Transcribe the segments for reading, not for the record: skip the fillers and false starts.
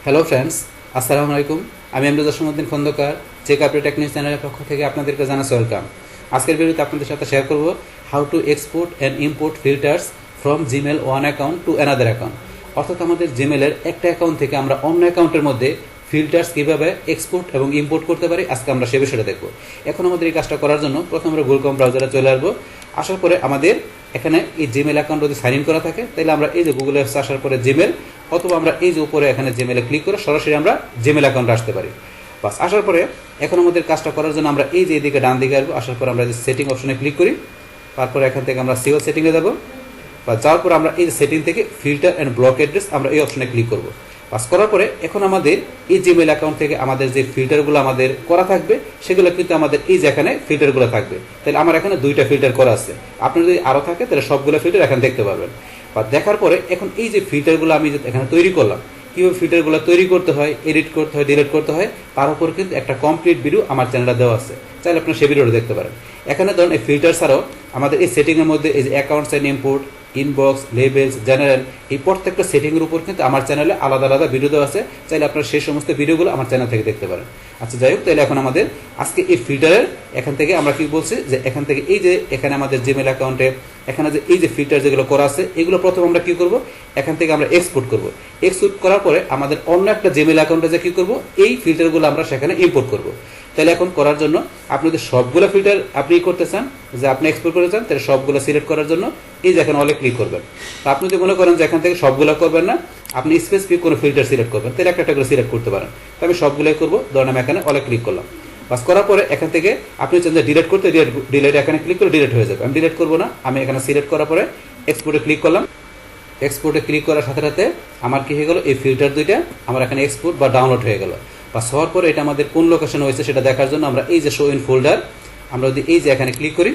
Hello friends, আসসালামু আলাইকুম। আমি আমরুজা সমুদ্দিন খন্দকার চেক আপডেট টেকনিক চ্যানেলের পক্ষ থেকে আপনাদেরকে জানাচ্ছি ওয়েলকাম। আজকের ভিডিওতে আপনাদের সাথে শেয়ার করব how to export and import filters from Gmail one account to another account. অর্থাৎ আমাদের জিমেলের একটা অ্যাকাউন্ট থেকে আমরা অন্য অ্যাকাউন্টের মধ্যে ফিল্টার্স কীভাবে এক্সপোর্ট এবং ইম্পোর্ট করতে পারি, আজকে আমরা সে বিষয়টা দেখব। এখন আমাদের এই কাজটা করার জন্য প্রথমে আমরা গুগল ক্রোম ব্রাউজারে চলে আসবো। আসার পরে আমাদের এখানে এই জিমেল অ্যাকাউন্ট যদি সাইন ইন করা থাকে তাহলে আমরা এই যে গুগলে আসার পরে জিমেল, অথবা আমরা এই যে উপরে এখানে জিমেলে ক্লিক করে সরাসরি আমরা জিমেল অ্যাকাউন্টে আসতে পারি। বাস আসার পরে এখন আমাদের কাজটা করার জন্য আমরা এই যে এদিকে ডান দিকে আসবো। আসার পর আমরা যে সেটিং অপশনে ক্লিক করি, তারপরে এখান থেকে আমরা সিও সেটিংয়ে যাবো। বা যাওয়ার পর আমরা এই যে সেটিং থেকে ফিল্টার অ্যান্ড ব্লক অ্যাড্রেস আমরা এই অপশনে ক্লিক করব। পাস করার পরে এখন আমাদের এই জিমেল অ্যাকাউন্ট থেকে আমাদের যে ফিল্টারগুলো আমাদের করা থাকবে সেগুলো কিন্তু আমাদের এই যে এখানে ফিল্টারগুলো থাকবে। তাহলে আমার এখানে দুইটা ফিল্টার করা আছে। আপনার যদি আরও থাকে তাহলে সবগুলো ফিল্টার এখানে দেখতে পারবেন। বা দেখার পরে এখন এই যে ফিল্টারগুলো আমি এখানে তৈরি করলাম, কীভাবে ফিল্টারগুলো তৈরি করতে হয়, এডিট করতে হয়, ডিলিট করতে হয়, তার উপর কিন্তু একটা কমপ্লিট ভিডিও আমার চ্যানেলে দেওয়া আছে। চাইলে আপনার সেই ভিডিওটা দেখতে পারেন। এখানে ধরুন এই ফিল্টার ছাড়াও আমাদের এই সেটিংয়ের মধ্যে এই যে accounts and import, inbox, labels, general, এই প্রত্যেকটা সেটিংয়ের উপর কিন্তু আমার চ্যানেলে আলাদা আলাদা ভিডিও দেওয়া আছে। চাইলে আপনারা সেই সমস্ত ভিডিওগুলো আমার চ্যানেল থেকে দেখতে পারেন। আচ্ছা, যাই হোক, তাহলে এখন আমাদের আজকে এই ফিল্টারের এখান থেকে আমরা কি বলছি যে এখান থেকে এই যে এখানে আমাদের জিমেল অ্যাকাউন্টে এখানে যে এই যে ফিল্টার যেগুলো করা আছে এগুলো প্রথম আমরা কি করব, এখান থেকে আমরা এক্সপোর্ট করব। এক্সপোর্ট করার পরে আমাদের অন্য একটা জিমেল অ্যাকাউন্টে যে কি করব, এই ফিল্টারগুলো আমরা সেখানে ইম্পোর্ট করব। তাহলে এখন করার জন্য আপনি যদি সবগুলো ফিল্টার আপনি করতে চান, যে আপনি এক্সপোর্ট করতে চান, তাহলে সবগুলো সিলেক্ট করার জন্য এই যে এখানে অলে ক্লিক করবেন। তো আপনি যদি মনে করেন যে এখান থেকে সবগুলো করবেন না, আপনি স্পেসিফিক কোনো ফিল্টার সিলেক্ট করবেন, তাহলে একটা করে সিলেক্ট করতে পারেন। তো আমি সবগুলোই করবো। ধরুন আমি এখানে অলে ক্লিক করলাম। বাস করার পরে এখান থেকে আপনি চান যে ডিলিট করতে, ডিলিট এখানে ক্লিক করে ডিলিট হয়ে যাবে। আমি ডিলিট করবো না, আমি এখানে সিলেক্ট করার পরে এক্সপোর্টে ক্লিক করলাম। এক্সপোর্টে ক্লিক করার সাথে সাথে আমার কি হয়ে গেল, এই ফিল্টার দুইটা আমার এখানে এক্সপোর্ট বা ডাউনলোড হয়ে গেল। বাস হওয়ার পরে এটা আমাদের কোন লোকেশন হয়েছে সেটা দেখার জন্য আমরা এই যে শো ইন ফোল্ডার, আমরা যদি এই যে এখানে ক্লিক করি,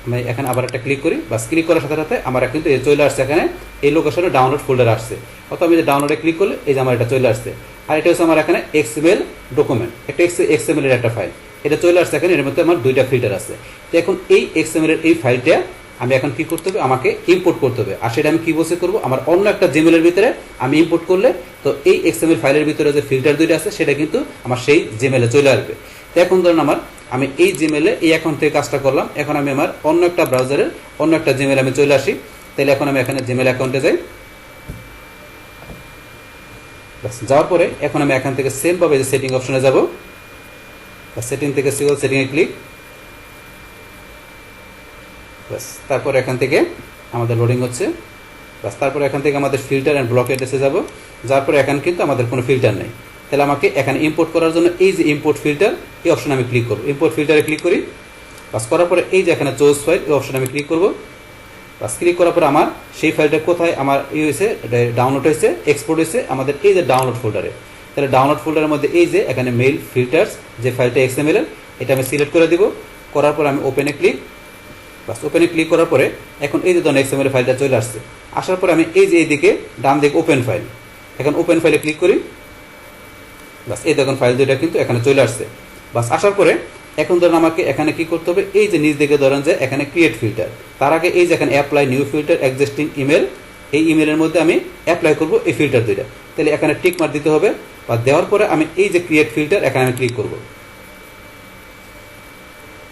আমি এখানে আবার একটা ক্লিক করি। বাস ক্লিক করার সাথে সাথে আমার কিন্তু চলে আসছে এখানে এই লোকেশনে ডাউনলোড ফোল্ডার আসছে। অথবা আমি যে ডাউনলোডে ক্লিক করলে এই যে আমার এটা চলে আসছে। আর এটা হচ্ছে আমার এখানে এক্সএমএল ডকুমেন্ট, একটা এক্সএমএল এর একটা ফাইল, এটা চলে আসছে এখানে। এর মধ্যে আমার দুইটা ফিল্টার আছে। তো এখন এই এক্সএমএল এর এই ফাইলটা আমি এখন কি করতে হবে, আমাকে ইম্পোর্ট করতে হবে। আর সেটা আমি কি বসে করবো, আমার অন্য একটা জিমেলের ভিতরে আমি ইম্পোর্ট করলে তো এই এক্সএমএল ফাইলের ভিতরে যে ফিল্টার দুইটা আছে সেটা কিন্তু আমার সেই জিমেলে চলে আসবে। তো এখন ধরুন আমি এই জিমেলে এই অ্যাকাউন্ট থেকে কাজটা করলাম, এখন আমি আমার অন্য একটা ব্রাউজারের অন্য একটা জিমেলে আমি চলে আসি। তাহলে এখন আমি এখানে জিমেল অ্যাকাউন্টে যাই। যাওয়ার পরে এখন আমি এখান থেকে সেম ভাবে যে সেটিং অপশনে যাব। সেটিং থেকে সিওল সেটিংয়ে ক্লিক। বাস তারপর এখান থেকে আমাদের লোডিং হচ্ছে। বাস তারপর এখান থেকে আমাদের ফিল্টার অ্যান্ড ব্লক অ্যাড্রেসে যাব। যার পরে এখানে কিন্তু আমাদের কোনো ফিল্টার নেই। তাহলে আমাকে এখানে ইম্পোর্ট করার জন্য এই যে ইম্পোর্ট ফিল্টার, এই অপশনে আমি ক্লিক করব। ইম্পোর্ট ফিল্টারে ক্লিক করি। বাস করার পরে এই যে এখানে চুজ ফাইল, এই অপশনে আমি ক্লিক করব। বাস ক্লিক করার পরে আমার সেই ফাইলটা কোথায় আমার হয়েছে, ডাউনলোড হয়েছে, এক্সপোর্ট হয়েছে আমাদের এই যে ডাউনলোড ফোল্ডারে। তাহলে ডাউনলোড ফোল্ডারের মধ্যে এই যে এখানে মেইল ফিল্টার্স যে ফাইলটা এক্সএমএল এর, এটা আমি সিলেক্ট করে দিব। করার পর আমি ওপেনে ক্লিক। বাস ওপেনে ক্লিক করার পরে এখন এই যে ধরুন এক্সএমএল ফাইলটা চলে আসছে। আসার পরে আমি এই যে এইদিকে ডান দিকে ওপেন ফাইল, এখন ওপেন ফাইলে ক্লিক করি। বাস এই দেখুন ফাইল দুইটা কিন্তু এখানে চলে আসছে। বাস আসার পরে এখন ধরুন আমাকে এখানে কি করতে হবে, এই যে নিচ দিকে ধরেন যে এখানে ক্রিয়েট ফিল্টার, তার আগে এই যে এখানে apply new filter existing email, এই ইমেলের মধ্যে আমি অ্যাপ্লাই করব এই ফিল্টার দুইটা। তাহলে এখানে টিক মার্ক দিতে হবে। বা দেওয়ার পরে আমি এই যে ক্রিয়েট ফিল্টার এখানে আমি ক্লিক করব।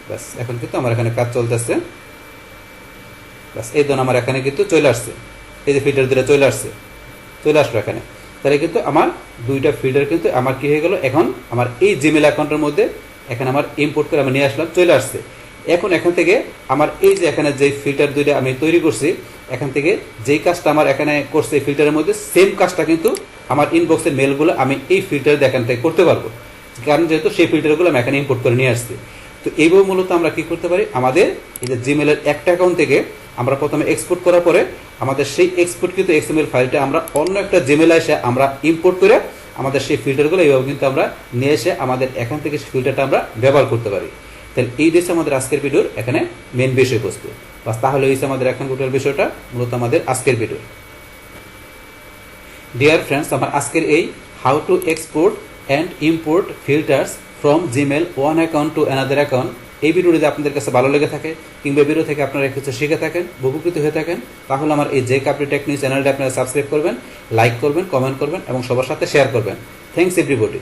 বাস এখন কিন্তু আমার এখানে কাজ চলতেছে। বাস এই ধরুন আমার এখানে কিন্তু চলে আসছে, এই যে ফিল্টার দুটো চলে আসলো এখানে। তাহলে কিন্তু আমার দুইটা ফিল্টার কিন্তু আমার কি হয়ে গেল, এখন আমার এই জিমেল অ্যাকাউন্টের মধ্যে এখানে আমার ইম্পোর্ট করে আমি নিয়ে আসলাম, চলে আসছে। এখন এখান থেকে আমার এই যে এখানে যে ফিল্টার দুইটা আমি তৈরি করছি, এখান থেকে যেই কাজটা আমার এখানে করছে এই ফিল্টারের মধ্যে সেম কাজটা কিন্তু আমার ইনবক্সের মেলগুলো আমি এই ফিল্টার এখান থেকে করতে পারবো, কারণ যেহেতু সেই ফিল্টারগুলো আমি এখানে ইম্পোর্ট করে নিয়ে আসছি। তো এইভাবে মূলত আমরা কি করতে পারি, আমাদের এই যে জিমেলের একটা অ্যাকাউন্ট থেকে আমরা প্রথমে এক্সপোর্ট করার পরে আমাদের সেই এক্সপোর্টকৃত এক্সএমএল ফাইলটা আমরা অন্য একটা জিমেলে এসে আমরা ইম্পোর্ট করে আমাদের সেই ফিল্টারগুলো এইভাবে কিন্তু আমরা নিয়ে এসে আমাদের এখান থেকে সেই ফিল্টারটা আমরা ব্যবহার করতে পারি। তাহলে এই দিচ্ছে আমাদের আজকের ভিডিওর এখানে মেন বিষয়বস্তু। বাস তাহলে হয়েছে আমাদের এখন টোটাল বিষয়টা মূলত আমাদের আজকের ভিডিও। ডিয়ার ফ্রেন্ডস, আমার আজকের এই how to export and import filters from Gmail one account to another account, এই ভিডিওটি যদি আপনাদের কাছে ভালো লেগে থাকে কিংবা ভিডিও থেকে আপনারা কিছু শিখে থাকেন, উপকৃত হয়ে থাকেন, তাহলে আমার এই যে কাপড়ি টেক নিউজ চ্যানেলটা আপনারা সাবস্ক্রাইব করবেন, লাইক করবেন, কমেন্ট করবেন এবং সবার সাথে শেয়ার করবেন। Thanks everybody.